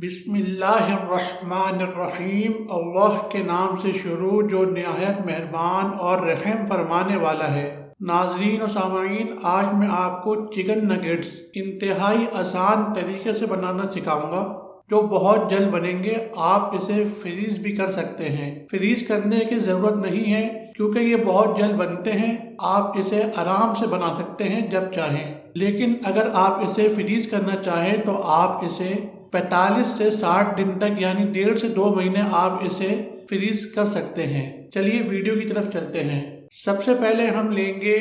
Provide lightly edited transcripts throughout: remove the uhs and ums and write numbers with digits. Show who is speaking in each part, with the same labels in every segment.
Speaker 1: बिस्मिल्लाहिर्रहमानिर्रहीम। अल्लाह के नाम से शुरू जो निहायत मेहरबान और रहम फरमाने वाला है। नाज़रीन और सामाईन, आज मैं आपको चिकन नगेट्स इंतहाई आसान तरीके से बनाना सिखाऊंगा जो बहुत जल्द बनेंगे। आप इसे फ्रीज भी कर सकते हैं। फ्रीज करने की ज़रूरत नहीं है क्योंकि ये बहुत जल्द बनते हैं। आप इसे आराम से बना सकते हैं जब चाहें। लेकिन अगर आप इसे फ्रीज करना चाहें तो आप इसे 45 से 60 दिन तक यानी 1.5 से 2 महीने आप इसे फ्रीज कर सकते हैं। चलिए वीडियो की तरफ चलते हैं। सबसे पहले हम लेंगे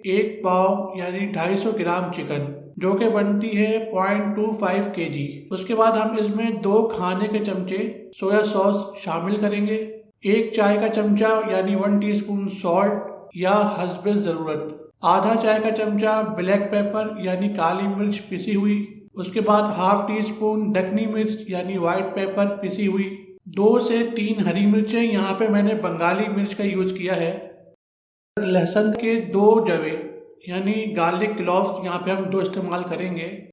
Speaker 1: 1 पाव यानी 250 ग्राम चिकन जो कि बनती है 0.25 kg। उसके बाद हम इसमें 2 खाने के चमचे सोया सॉस शामिल करेंगे। 1 चाय का चमचा यानी 1 टीस्पून सॉल्ट या हस्बे ज़रूरत। आधा चाय का चमचा ब्लैक पेपर यानी काली मिर्च पिसी हुई। उसके बाद हाफ टी स्पून दक्कनी मिर्च यानी वाइट पेपर पिसी हुई। 2 से 3 हरी मिर्चें, यहाँ पे मैंने बंगाली मिर्च का यूज़ किया है। लहसुन के 2 जवे यानी गार्लिक क्लॉव्स, यहाँ पे हम 2 इस्तेमाल करेंगे।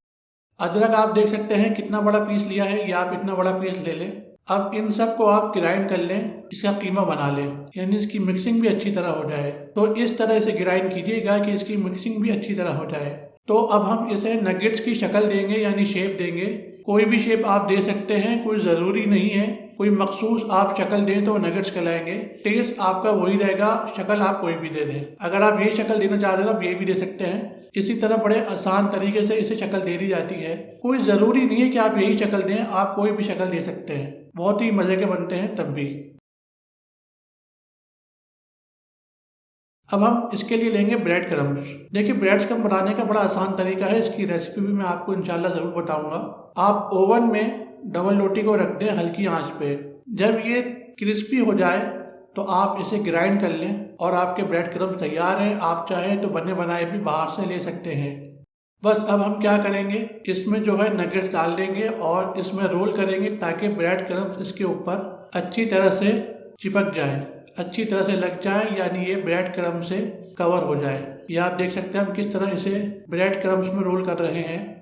Speaker 1: अदरक आप देख सकते हैं कितना बड़ा पीस लिया है, या आप इतना बड़ा पीस ले लें। अब इन सब को आप ग्राइंड कर लें, इसका कीमा बना लें यानी इसकी मिक्सिंग भी अच्छी तरह हो जाए। तो इस तरह से ग्राइंड कीजिएगा कि इसकी मिक्सिंग भी अच्छी तरह हो जाए। तो अब हम इसे नगेट्स की शक्ल देंगे यानी शेप देंगे। कोई भी शेप आप दे सकते हैं, कोई ज़रूरी नहीं है कोई मखसूस आप शक्ल दें तो नगेट्स कहलाएंगे। टेस्ट आपका वही रहेगा, शक्ल आप कोई भी दे दें। अगर आप ये शक्ल देना चाहते हैं तो आप ये भी दे सकते हैं। इसी तरह बड़े आसान तरीके से इसे शक्ल दे दी जाती है। कोई ज़रूरी नहीं है कि आप यही शक्ल दें, आप कोई भी शक्ल दे सकते हैं। बहुत ही मज़े के बनते हैं तब भी। अब हम इसके लिए लेंगे ब्रेड क्रम्स। देखिए, ब्रेड क्रम्स बनाने का बड़ा आसान तरीका है। इसकी रेसिपी भी मैं आपको इंशाल्लाह ज़रूर बताऊंगा। आप ओवन में डबल रोटी को रख दें हल्की आंच पे। जब ये क्रिस्पी हो जाए तो आप इसे ग्राइंड कर लें और आपके ब्रेड क्रम्स तैयार हैं। आप चाहें तो बने बनाए भी बाहर से ले सकते हैं। बस अब हम क्या करेंगे, इसमें जो है नगेट्स डाल देंगे और इसमें रोल करेंगे ताकि ब्रेड क्रम्स इसके ऊपर अच्छी तरह से चिपक जाए, अच्छी तरह से लग जाए, यानी ये ब्रेड क्रम्स से कवर हो जाए। ये आप देख सकते हैं हम किस तरह इसे ब्रेड क्रम्स में रोल कर रहे हैं।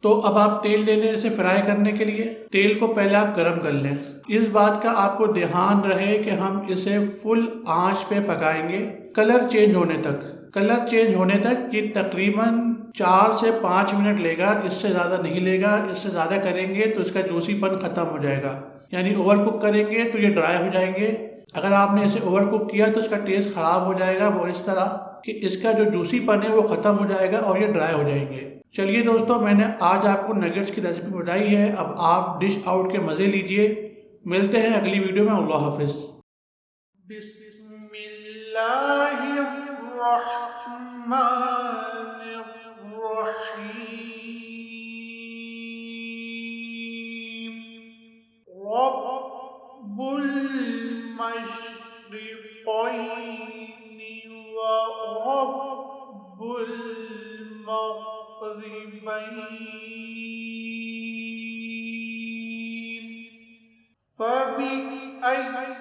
Speaker 1: तो अब आप तेल ले लें इसे फ्राई करने के लिए। तेल को पहले आप गर्म कर लें। इस बात का आपको ध्यान रहे कि हम इसे फुल आंच पे पकाएंगे कलर चेंज होने तक। कलर चेंज होने तक ये तकरीबन 4 से 5 मिनट लेगा, इससे ज़्यादा नहीं लेगा। इससे ज़्यादा करेंगे तो इसका जूसीपन ख़त्म हो जाएगा, यानी ओवर कुक करेंगे तो ये ड्राई हो जाएंगे। अगर आपने इसे ओवर कुक किया तो इसका टेस्ट ख़राब हो जाएगा, वो इस तरह कि इसका जो जूसीपन है वो ख़त्म हो जाएगा और ये ड्राई हो जाएंगे। चलिए दोस्तों, मैंने आज आपको नगेट्स की रेसिपी बताई है। अब आप डिश आउट के मज़े लीजिए। मिलते हैं अगली वीडियो में। अल्लाह हाफिज़। रब्बुल मशरिक़ैनि व रब्बुल मग़रिबैन फबिअय्यि